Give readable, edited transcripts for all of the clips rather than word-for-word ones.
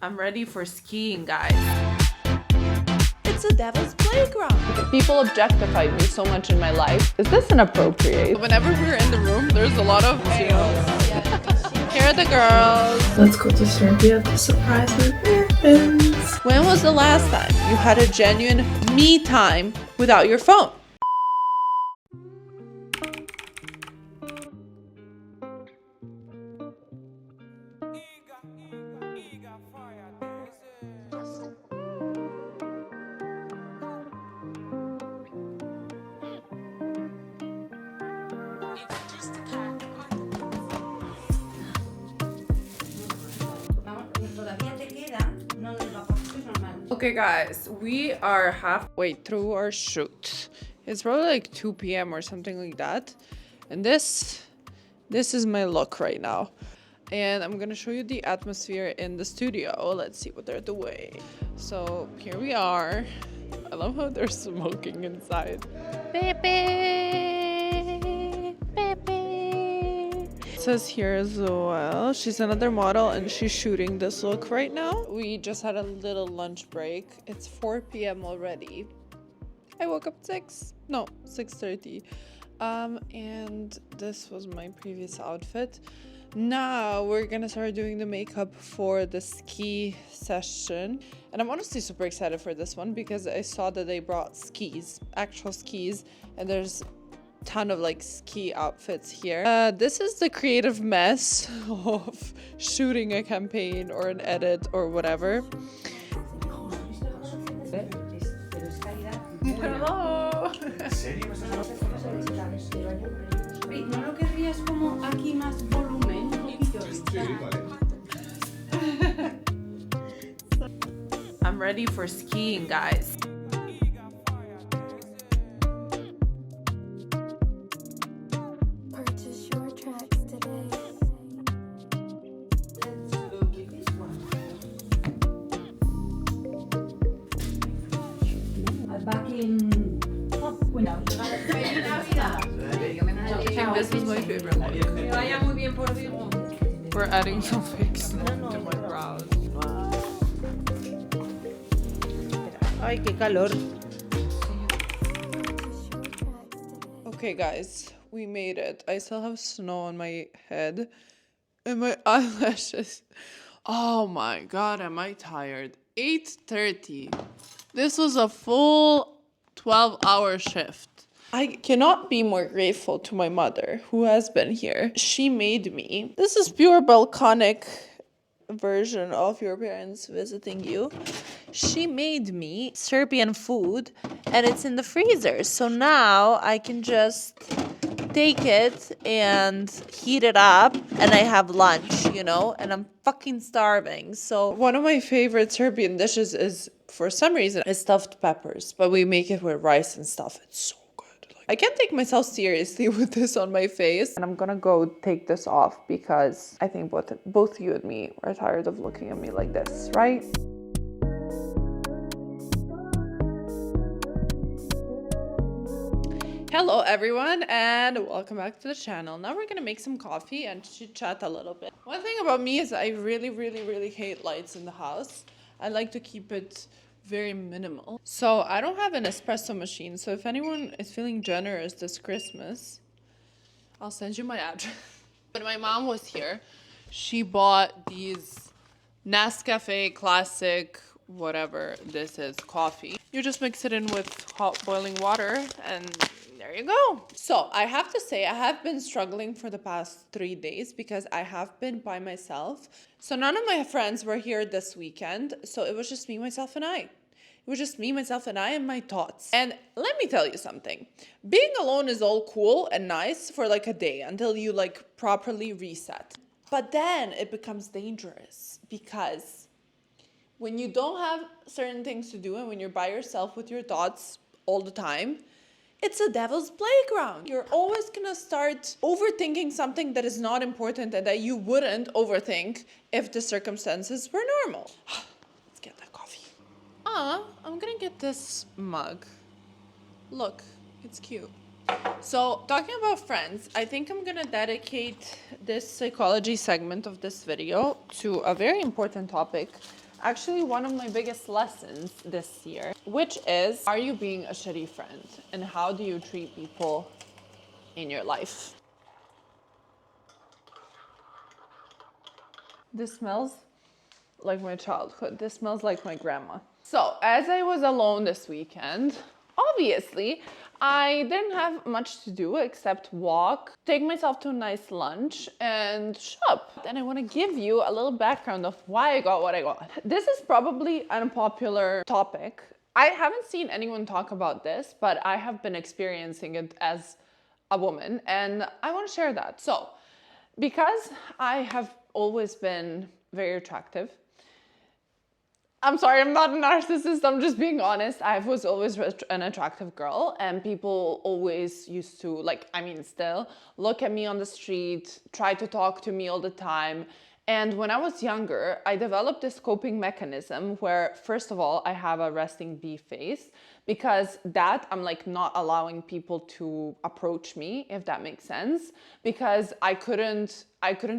I'm ready for skiing, guys. It's a devil's playground. People objectify me so much in my life. Is this inappropriate? Whenever we're in the room, there's a lot of males. Here are the girls. Let's go to Serbia to surprise my parents. When was the last time you had a genuine me time without your phone? Okay guys, we are halfway through our shoot. It's probably like 2 p.m. or something like that. And this is my look right now. And I'm gonna show you the atmosphere in the studio. Let's see what they're doing. So here we are. I love how they're smoking inside. It says here as well. She's another model and she's shooting this look right now. We just had a little lunch break. It's 4 p.m. already. I woke up 6:30. And this was my previous outfit. Now we're gonna start doing the makeup for the ski session. And I'm honestly super excited for this one because I saw that they brought skis, actual skis, and there's ton of like ski outfits here. This is the creative mess of shooting a campaign or an edit or whatever. Hello. ¿No lo querrías como aquí más volumen? I'm ready for skiing, guys. Purchase your tracks today. Back in... I think this is my favorite one. We're adding some fake snow to my brows. Ay, qué calor. Okay, guys, we made it. I still have snow on my head and my eyelashes. Oh my god, am I tired? 8:30. This was a full 12-hour shift. I cannot be more grateful to my mother, who has been here. She made me. This is pure Balkanic version of your parents visiting you. She made me Serbian food, and it's in the freezer. So now I can just take it and heat it up, and I have lunch, you know, and I'm fucking starving. So one of my favorite Serbian dishes is, for some reason, is stuffed peppers, but we make it with rice and stuff. It's so good. Like, I can't take myself seriously with this on my face. And I'm gonna go take this off because I think both you and me are tired of looking at me like this, right? Hello everyone and welcome back to the channel. Now we're gonna make some coffee and chit chat a little bit. One thing about me is I really hate lights in the house. I like to keep it very minimal. So I don't have an espresso machine. So if anyone is feeling generous this Christmas, I'll send you my address. When my mom was here, she bought these Nescafe Classic, whatever this is, coffee. You just mix it in with hot boiling water and there you go. So I have to say I have been struggling for the past 3 days because I have been by myself. So none of my friends were here this weekend. So it was just me, myself, and I. It was just me, myself, and I, and my thoughts. And let me tell you something. Being alone is all cool and nice for like a day until you like properly reset. But then it becomes dangerous because when you don't have certain things to do and when you're by yourself with your thoughts all the time, it's a devil's playground. You're always gonna start overthinking something that is not important and that you wouldn't overthink if the circumstances were normal. Let's get that coffee. I'm gonna get this mug. Look, it's cute. So, talking about friends, I think I'm gonna dedicate this psychology segment of this video to a very important topic actually one of my biggest lessons this year, which is, are you being a shitty friend? And how do you treat people in your life? This smells like my childhood. This smells like my grandma. So as I was alone this weekend, obviously I didn't have much to do except walk, take myself to a nice lunch and shop. And I want to give you a little background of why I got what I got. This is probably an unpopular topic. I haven't seen anyone talk about this, but I have been experiencing it as a woman and I want to share that. So because I have always been very attractive, I'm sorry, I'm not a narcissist, I'm just being honest. I was always an attractive girl and people always used to, like, I mean, still look at me on the street, try to talk to me all the time. And when I was younger, I developed this coping mechanism where, first of all, I have a resting bee face because that I'm like not allowing people to approach me, if that makes sense, because I couldn't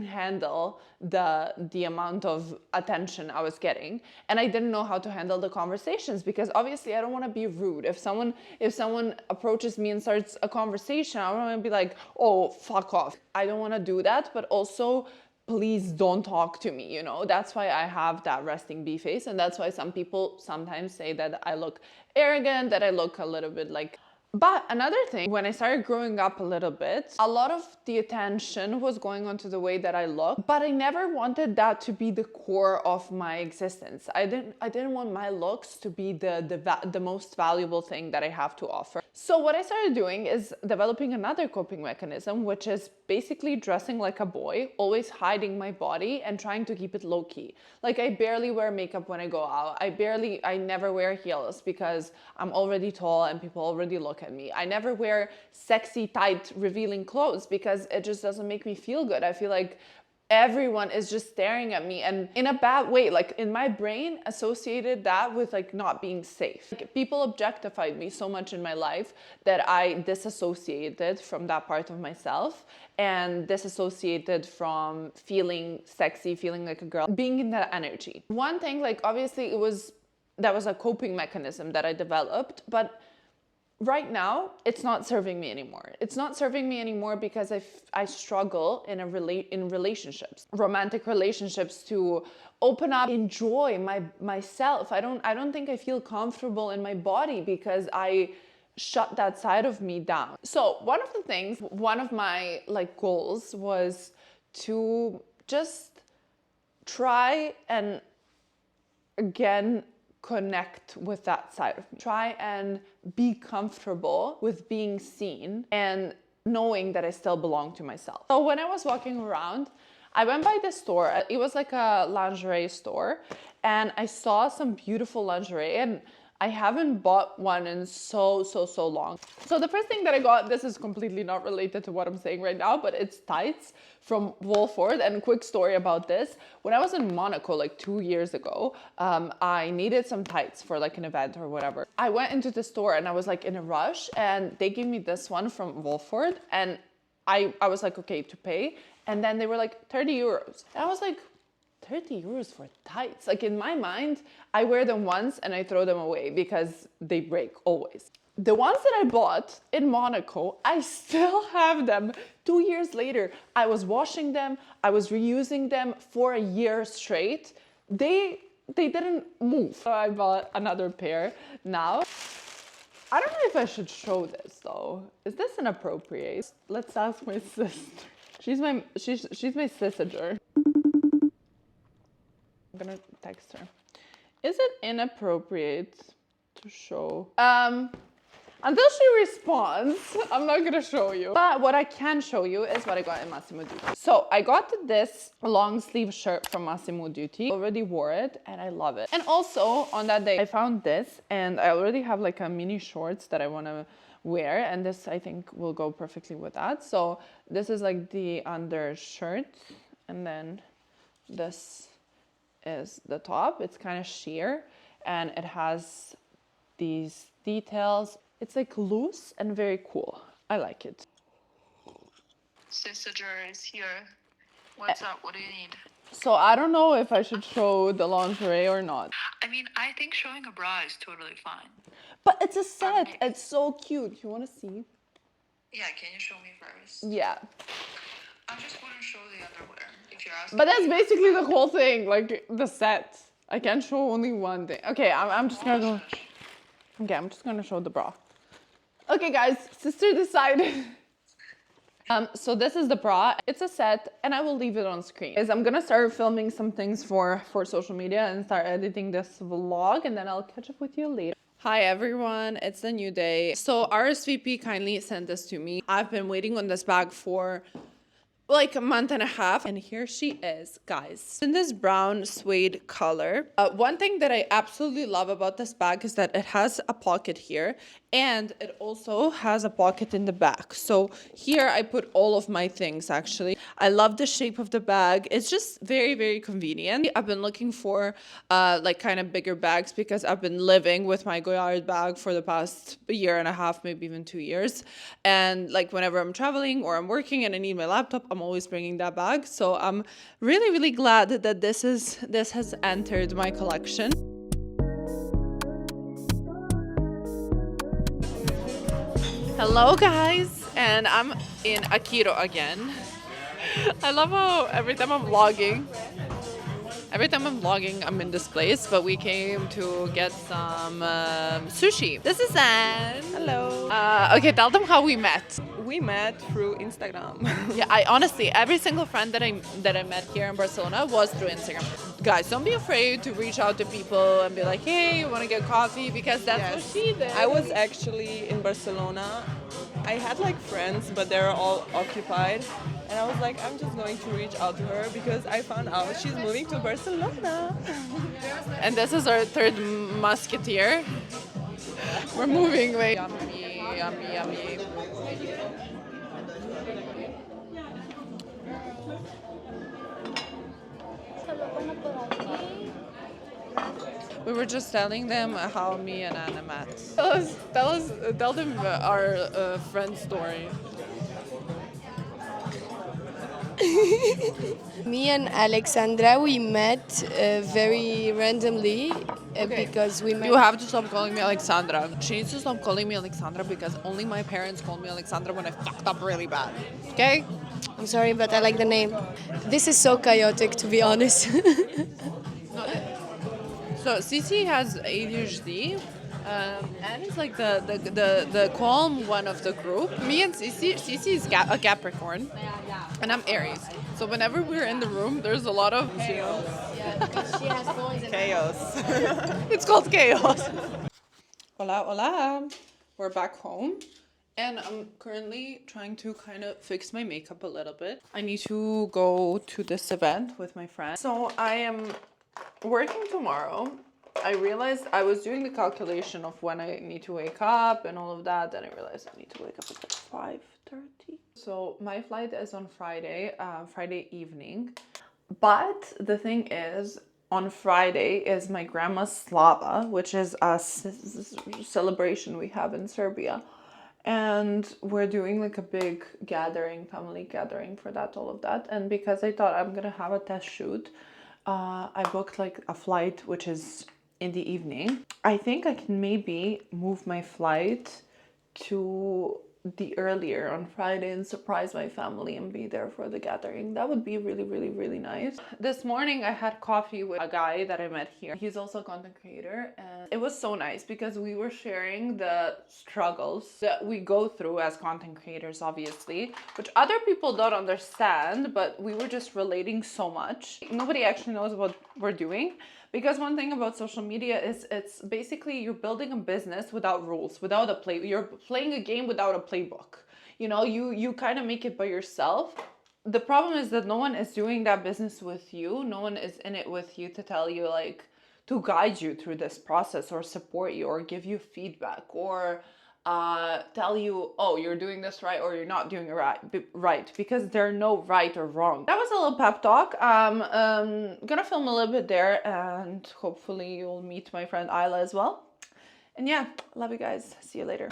handle the amount of attention I was getting, and I didn't know how to handle the conversations because obviously I don't want to be rude. If someone approaches me and starts a conversation, I don't want to be like, oh, fuck off. I don't want to do that, but also please don't talk to me, you know? That's why I have that resting bee face, and that's why some people sometimes say that I look arrogant, that I look a little bit like... But another thing, when I started growing up a little bit, a lot of the attention was going on to the way that I look, but I never wanted that to be the core of my existence. I didn't want my looks to be the most valuable thing that I have to offer. So what I started doing is developing another coping mechanism, which is basically dressing like a boy, always hiding my body and trying to keep it low key. Like I barely wear makeup when I go out. I never wear heels because I'm already tall and people already look at me. I never wear sexy, tight, revealing clothes because it just doesn't make me feel good. I feel like everyone is just staring at me and in a bad way. Like in my brain associated that with like not being safe. Like, people objectified me so much in my life that I disassociated from that part of myself and disassociated from feeling sexy, feeling like a girl, being in that energy. One thing, like obviously that was a coping mechanism that I developed, but right now, it's not serving me anymore. It's not serving me anymore because I struggle in relationships, romantic relationships, to open up, enjoy myself. I don't think I feel comfortable in my body because I shut that side of me down. So one of my like goals was to just try and again connect with that side of me. Try and be comfortable with being seen and knowing that I still belong to myself. So when I was walking around, I went by this store. It was like a lingerie store and I saw some beautiful lingerie and I haven't bought one in so long. So the first thing that I got, this is completely not related to what I'm saying right now, but it's tights from Wolford. And a quick story about this. When I was in Monaco like 2 years ago, I needed some tights for like an event or whatever. I went into the store and I was like in a rush and they gave me this one from Wolford and I was like, okay, to pay. And then they were like 30 euros. And I was like, 30 euros for tights? Like in my mind, I wear them once and I throw them away because they break always. The ones that I bought in Monaco, I still have them 2 years later. I was washing them, I was reusing them for a year straight. They didn't move. So I bought another pair now. I don't know if I should show this though. Is this inappropriate? Let's ask my sister. She's my sister. I'm gonna text her. Is it inappropriate to show? Until she responds, I'm not gonna show you. But what I can show you is what I got in Massimo Dutti. So I got this long sleeve shirt from Massimo Dutti. Already wore it and I love it. And also on that day I found this and I already have like a mini shorts that I wanna wear and this I think will go perfectly with that. So this is like the undershirt and then this is the top. It's kind of sheer and it has these details. It's like loose and very cool. I like it. Sister is here. What's up? What do you need? So I don't know if I should show the lingerie or not. I mean, I think showing a bra is totally fine. But it's a set. It's so cute. You want to see? Yeah, can you show me first? Yeah. I just want to show the underwear, if you're asking. But that's basically the whole thing, like the set. I can't show only one thing. Okay, I'm just gonna go. Okay, I'm just gonna show the bra. Okay, guys, sister decided. So this is the bra. It's a set, and I will leave it on screen. Is I'm gonna start filming some things for social media and start editing this vlog, and then I'll catch up with you later. Hi everyone, it's a new day. So RSVP kindly sent this to me. I've been waiting on this bag for like a month and a half, and here she is, guys, in this brown suede color. One thing that I absolutely love about this bag is that it has a pocket here, and it also has a pocket in the back. So here I put all of my things. Actually, I love the shape of the bag. It's just very, very convenient. I've been looking for like kind of bigger bags because I've been living with my Goyard bag for the past year and a half, maybe even 2 years, and like whenever I'm traveling or I'm working and I need my laptop, I'm always bringing that bag. So I'm really, really glad that this has entered my collection. Hello guys, and I'm in Akiro again. I love how every time I'm vlogging, I'm in this place, but we came to get some sushi. This is Anne. Hello. Okay, tell them how we met. We met through Instagram. Yeah, I honestly, every single friend that I met here in Barcelona was through Instagram. Guys, don't be afraid to reach out to people and be like, hey, you want to get coffee? Because that's what she did. I was actually in Barcelona. I had like friends, but they were all occupied. And I was like, I'm just going to reach out to her because I found out she's moving to Barcelona. And this is our third musketeer. We're moving. Wait. Yummy, yummy, yummy. We were just telling them how me and Anna met. Tell them our friend story. Me and Alexandra, we met very randomly because we met. You have to stop calling me Alexandra. She needs to stop calling me Alexandra because only my parents called me Alexandra when I fucked up really bad. Okay? I'm sorry, but I like the name. This is so chaotic, to be honest. So Cici has ADHD. Anne is like the calm one of the group. Me and Cici is a Capricorn, and I'm Aries. So whenever we're in the room, there's a lot of chaos. Chaos. It's called chaos. Hola, hola. We're back home, and I'm currently trying to kind of fix my makeup a little bit. I need to go to this event with my friend. So I am working tomorrow. I realized I was doing the calculation of when I need to wake up and all of that, and I realized I need to wake up at like 5:30. So my flight is on Friday evening. But the thing is, on Friday is my grandma's slava, which is a celebration we have in Serbia. And we're doing like a big gathering, family gathering for that, all of that. And because I thought I'm gonna have a test shoot, I booked like a flight which is in the evening. I think I can maybe move my flight to the earlier on Friday and surprise my family and be there for the gathering. That would be really, really, really nice. This morning I had coffee with a guy that I met here. He's also a content creator, and it was so nice because we were sharing the struggles that we go through as content creators, obviously, which other people don't understand, but we were just relating so much. Nobody actually knows what we're doing. Because one thing about social media is it's basically you're building a business without rules, without a play. You're playing a game without a playbook. You know, you kind of make it by yourself. The problem is that no one is doing that business with you. No one is in it with you to tell you, like, to guide you through this process or support you or give you feedback or tell you, oh, you're doing this right or you're not doing it right, because there are no right or wrong. That was a little pep talk. I'm gonna film a little bit there, and hopefully you'll meet my friend Isla as well. And yeah, love you guys. See you later.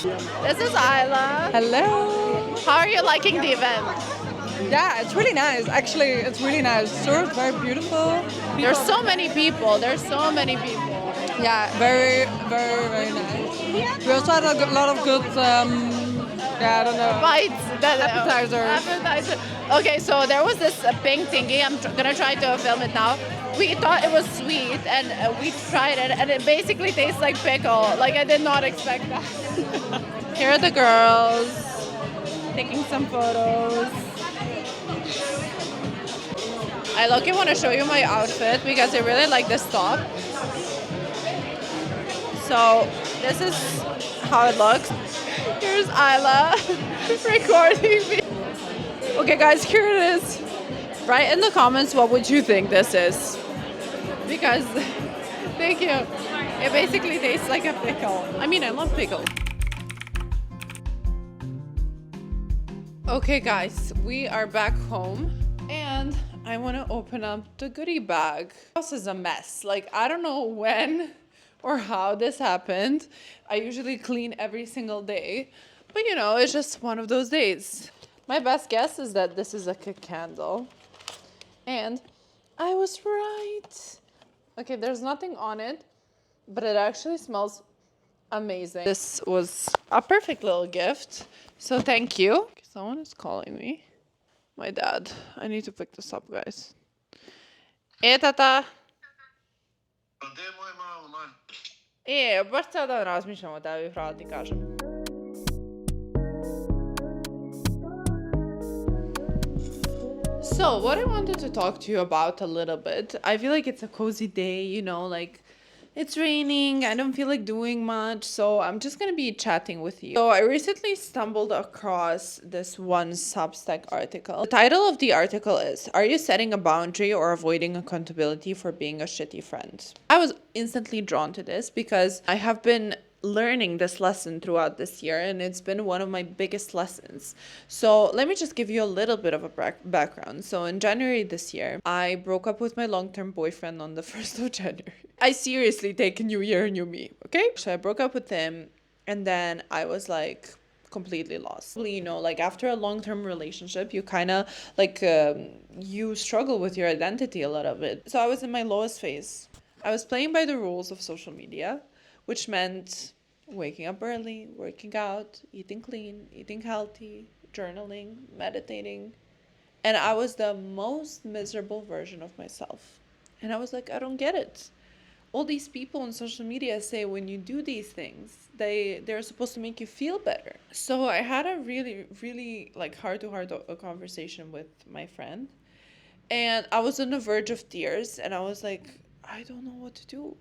This is Isla. Hello. How are you liking the event? Yeah, it's really nice. Actually, it's really nice. Served, very beautiful. There's so many people. There's so many people. Yeah, very, very, very nice. We also had a lot of good, I don't know. Bites. Appetizers. Okay, so there was this pink thingy. I'm gonna try to film it now. We thought it was sweet, and we tried it, and it basically tastes like pickle. Like, I did not expect that. Here are the girls taking some photos. I lucky want to show you my outfit because I really like this top. So this is how it looks. Here's Isla recording me. Okay guys, here it is. Write in the comments what would you think this is. Because, thank you. It basically tastes like a pickle. I mean, I love pickles. Okay guys, we are back home and I want to open up the goodie bag. This is a mess. Like, I don't know when or how this happened. I usually clean every single day, but you know, it's just one of those days. My best guess is that this is like a candle. And I was right. Okay, there's nothing on it, but it actually smells amazing. This was a perfect little gift, so thank you. Someone is calling me. My dad. I need to pick this up, guys. Hey, tata. Baš ceo dan razmišljam o tebi, pravo ti kažem. So, what I wanted to talk to you about a little bit, I feel like it's a cozy day, you know, like it's raining, I don't feel like doing much, so I'm just gonna be chatting with you. So I recently stumbled across this one Substack article. The title of the article is, "Are you setting a boundary or avoiding accountability for being a shitty friend?" I was instantly drawn to this because I have been learning this lesson throughout this year, and it's been one of my biggest lessons. So let me just give you a little bit of a background. So in January this year, I broke up with my long-term boyfriend on the 1st of January. I seriously take a new year, new me, okay? So I broke up with him, and then I was like completely lost. You know, like after a long-term relationship, you kind of like, you struggle with your identity a little bit. So I was in my lowest phase. I was playing by the rules of social media, which meant waking up early, working out, eating clean, eating healthy, journaling, meditating. And I was the most miserable version of myself. And I was like, I don't get it. All these people on social media say when you do these things, they're supposed to make you feel better. So I had a really, really like heart-to-heart conversation with my friend. And I was on the verge of tears. And I was like, I don't know what to do.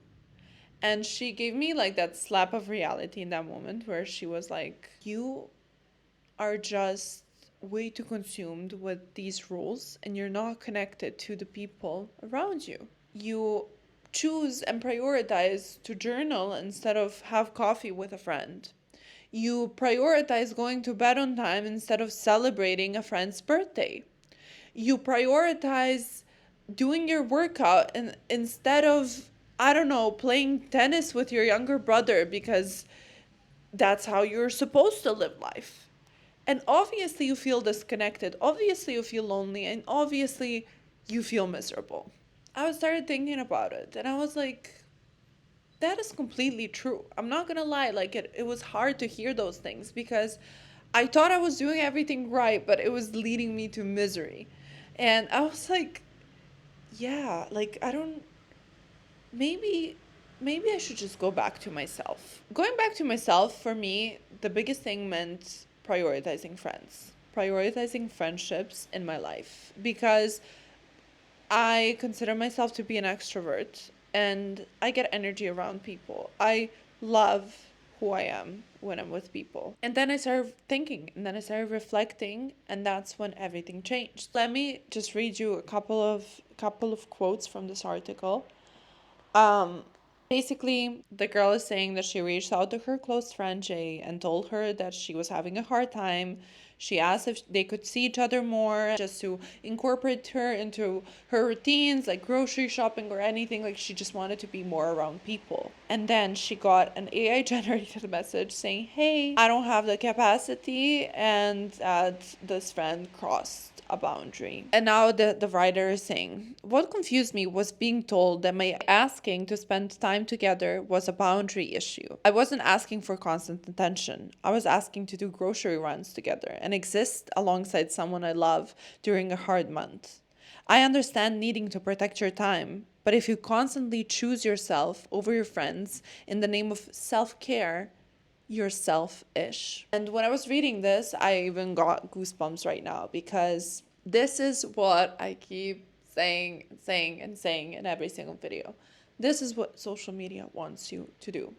And she gave me like that slap of reality in that moment where she was like, you are just way too consumed with these rules and you're not connected to the people around you. You choose and prioritize to journal instead of have coffee with a friend. You prioritize going to bed on time instead of celebrating a friend's birthday. You prioritize doing your workout and instead of, I don't know, playing tennis with your younger brother because that's how you're supposed to live life. And obviously you feel disconnected. Obviously you feel lonely. And obviously you feel miserable. I started thinking about it. And I was like, that is completely true. I'm not going to lie. Like it was hard to hear those things because I thought I was doing everything right, but it was leading me to misery. And I was like, yeah, like maybe I should just go back to myself. Going back to myself, for me, the biggest thing meant prioritizing friends, prioritizing friendships in my life, because I consider myself to be an extrovert and I get energy around people. I love who I am when I'm with people. And then I started thinking, and then I started reflecting, and that's when everything changed. Let me just read you a couple of quotes from this article. Basically, the girl is saying that she reached out to her close friend Jay and told her that she was having a hard time. She asked if they could see each other more, just to incorporate her into her routines, like grocery shopping or anything. Like she just wanted to be more around people. And then she got an AI generated message saying, hey, I don't have the capacity, and that this friend crossed a boundary. And now the writer is saying, what confused me was being told that my asking to spend time together was a boundary issue. I wasn't asking for constant attention. I was asking to do grocery runs together and exist alongside someone I love during a hard month. I understand needing to protect your time, but if you constantly choose yourself over your friends in the name of self-care, you're selfish. And when I was reading this, I even got goosebumps right now, because this is what I keep saying in every single video. This is what social media wants you to do.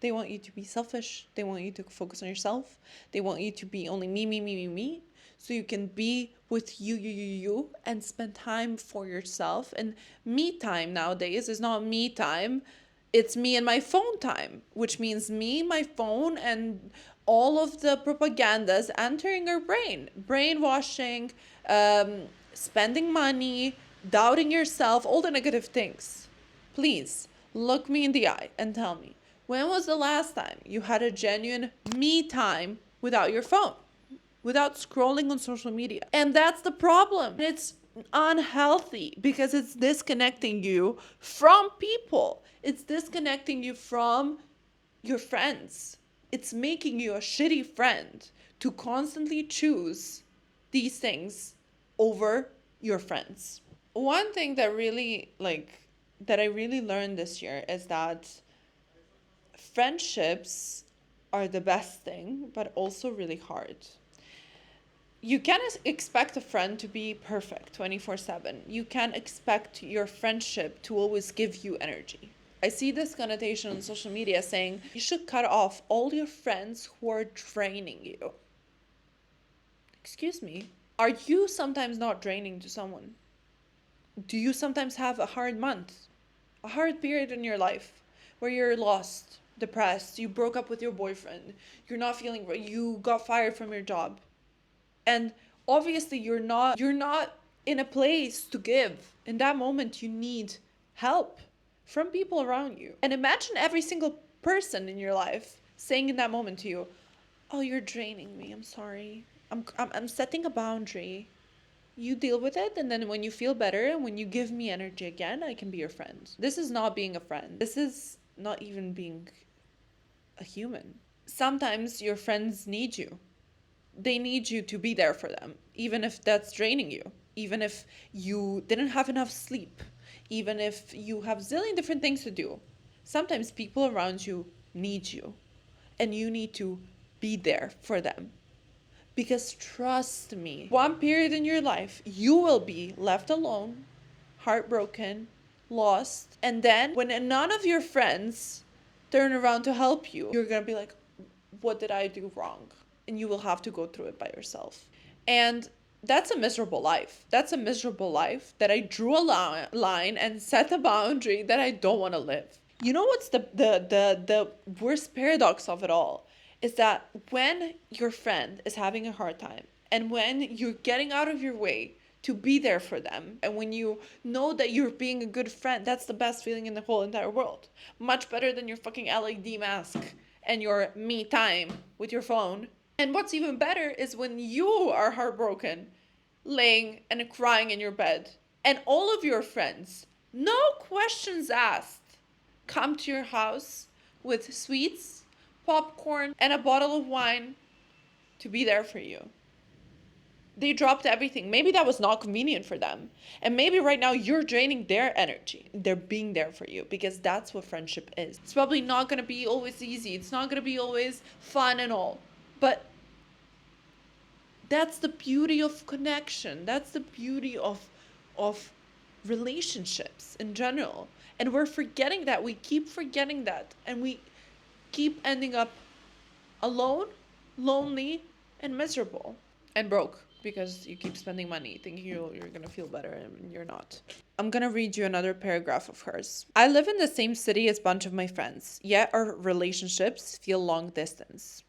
They want you to be selfish. They want you to focus on yourself. They want you to be only me, so you can be with you, and spend time for yourself. And me time nowadays is not me time. It's me and my phone time, which means me, my phone, and all of the propagandas entering our brain. Brainwashing, spending money, doubting yourself, all the negative things. Please, look me in the eye and tell me, when was the last time you had a genuine me time without your phone? Without scrolling on social media? And that's the problem. It's unhealthy because it's disconnecting you from people. It's disconnecting you from your friends. It's making you a shitty friend to constantly choose these things over your friends. One thing that I really learned this year is that friendships are the best thing, but also really hard. You can't expect a friend to be perfect 24/7. You can't expect your friendship to always give you energy. I see this connotation on social media saying you should cut off all your friends who are draining you. Excuse me. Are you sometimes not draining to someone? Do you sometimes have a hard month, a hard period in your life where you're lost, depressed, you broke up with your boyfriend, you're not feeling right, you got fired from your job? And obviously you're not in a place to give. In that moment, you need help from people around you. And imagine every single person in your life saying in that moment to you, oh, you're draining me. I'm sorry. I'm setting a boundary. You deal with it. And then when you feel better and when you give me energy again, I can be your friend. This is not being a friend. This is not even being a human. Sometimes your friends need you. They need you to be there for them, even if that's draining you, even if you didn't have enough sleep, even if you have a zillion different things to do. Sometimes people around you need you, and you need to be there for them. Because trust me, one period in your life, you will be left alone, heartbroken, lost, and then when none of your friends turn around to help you, you're gonna be like, what did I do wrong? And you will have to go through it by yourself. And that's a miserable life. That's a miserable life that I drew a line and set a boundary that I don't want to live. You know what's the worst paradox of it all? Is that when your friend is having a hard time, and when you're getting out of your way to be there for them, and when you know that you're being a good friend, that's the best feeling in the whole entire world. Much better than your fucking LED mask and your me time with your phone. And what's even better is when you are heartbroken, laying and crying in your bed, and all of your friends, no questions asked, come to your house with sweets, popcorn, and a bottle of wine to be there for you. They dropped everything. Maybe that was not convenient for them. And maybe right now you're draining their energy. They're being there for you, because that's what friendship is. It's probably not going to be always easy. It's not going to be always fun and all. But that's the beauty of connection. That's the beauty of relationships in general. And we're forgetting that. We keep forgetting that. And we keep ending up alone, lonely, and miserable. And broke, because you keep spending money thinking you're going to feel better, and you're not. I'm going to read you another paragraph of hers. I live in the same city as a bunch of my friends, yet our relationships feel long distance.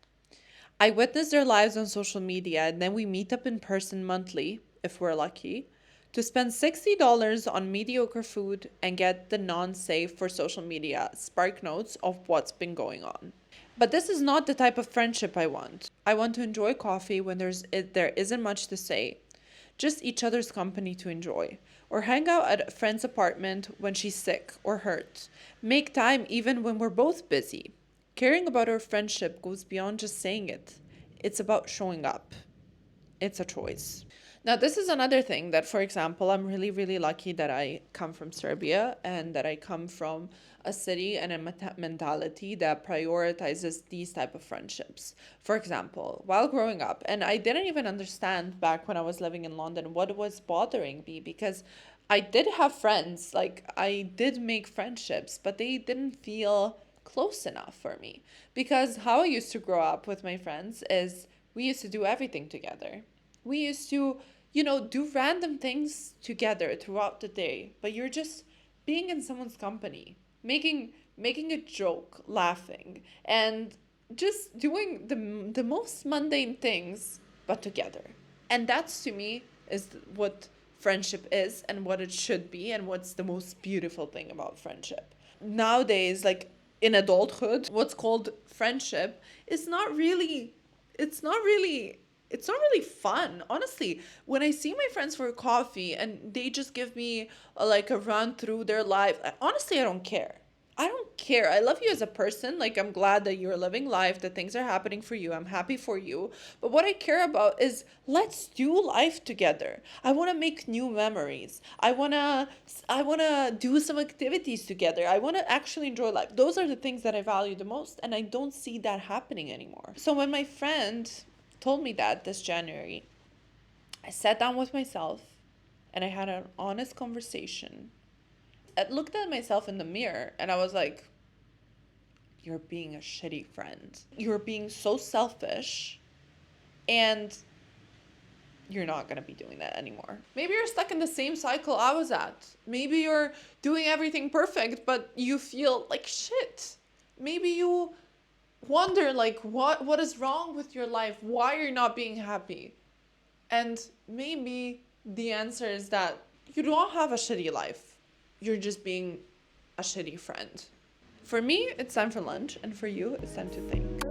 I witness their lives on social media, and then we meet up in person monthly, if we're lucky, To spend $60 on mediocre food and get the non-safe for social media spark notes of what's been going on. But this is not the type of friendship I want. I want to enjoy coffee when there isn't much to say. Just each other's company to enjoy. Or hang out at a friend's apartment when she's sick or hurt. Make time even when we're both busy. Caring about our friendship goes beyond just saying it. It's about showing up. It's a choice. Now, this is another thing that, for example, I'm really, really lucky that I come from Serbia and that I come from a city and a mentality that prioritizes these type of friendships. For example, while growing up, and I didn't even understand back when I was living in London what was bothering me, because I did have friends, like I did make friendships, but they didn't feel close enough for me. Because how I used to grow up with my friends is we used to do everything together. We used to, do random things together throughout the day, but you're just being in someone's company, making a joke, laughing, and just doing the most mundane things, but together. And that's, to me, is what friendship is and what it should be and what's the most beautiful thing about friendship. Nowadays, like in adulthood, what's called friendship is not really fun. Honestly, when I see my friends for coffee and they just give me a run through their life, honestly, I don't care. I love you as a person. Like, I'm glad that you're living life, that things are happening for you. I'm happy for you. But what I care about is let's do life together. I want to make new memories. I want to do some activities together. I want to actually enjoy life. Those are the things that I value the most, and I don't see that happening anymore. So when my friend told me that this January, I sat down with myself and I had an honest conversation. I looked at myself in the mirror and I was like, you're being a shitty friend. You're being so selfish and you're not going to be doing that anymore. Maybe you're stuck in the same cycle I was at. Maybe you're doing everything perfect, but you feel like shit. Maybe you wonder what is wrong with your life? Why are you not being happy? And maybe the answer is that you don't have a shitty life. You're just being a shitty friend. For me, it's time for lunch, and for you, it's time to think.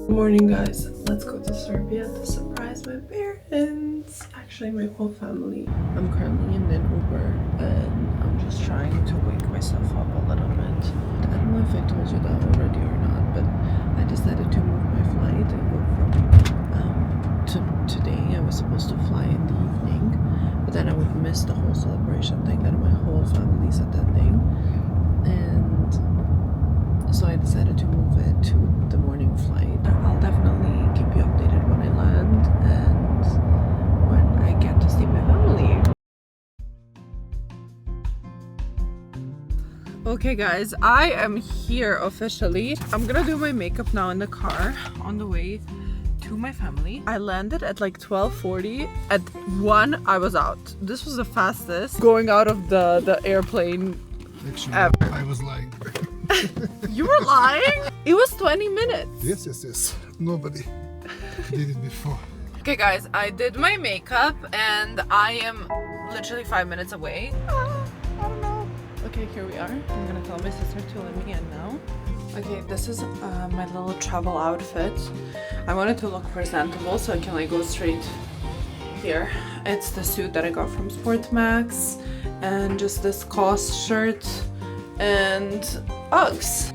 Good morning, guys. Let's go to Serbia to surprise my parents. Actually, my whole family. I'm currently in an Uber, and I'm just trying to wake myself up a little bit. I don't know if I told you that already or not, but I decided to move my flight and go from today. I was supposed to fly in the evening, but then I would miss the whole celebration thing that my whole family's attending, and so I decided to move it to the morning flight. I'll definitely keep you updated when I land and when I get to see my family. Okay guys, I am here officially. I'm gonna do my makeup now in the car on the way to my family. I landed at 12:40. At 1 I was out. This was the fastest going out of the airplane ever. I was lying. You were lying? It was 20 minutes. Yes. Nobody did it before. Okay guys, I did my makeup and I am literally 5 minutes away. I don't know. Okay, here we are. I'm gonna tell my sister to let me in now. Okay, this is my little travel outfit. I wanted to look presentable so I can go straight here. It's the suit that I got from Sportmax and just this COS shirt and Uggs.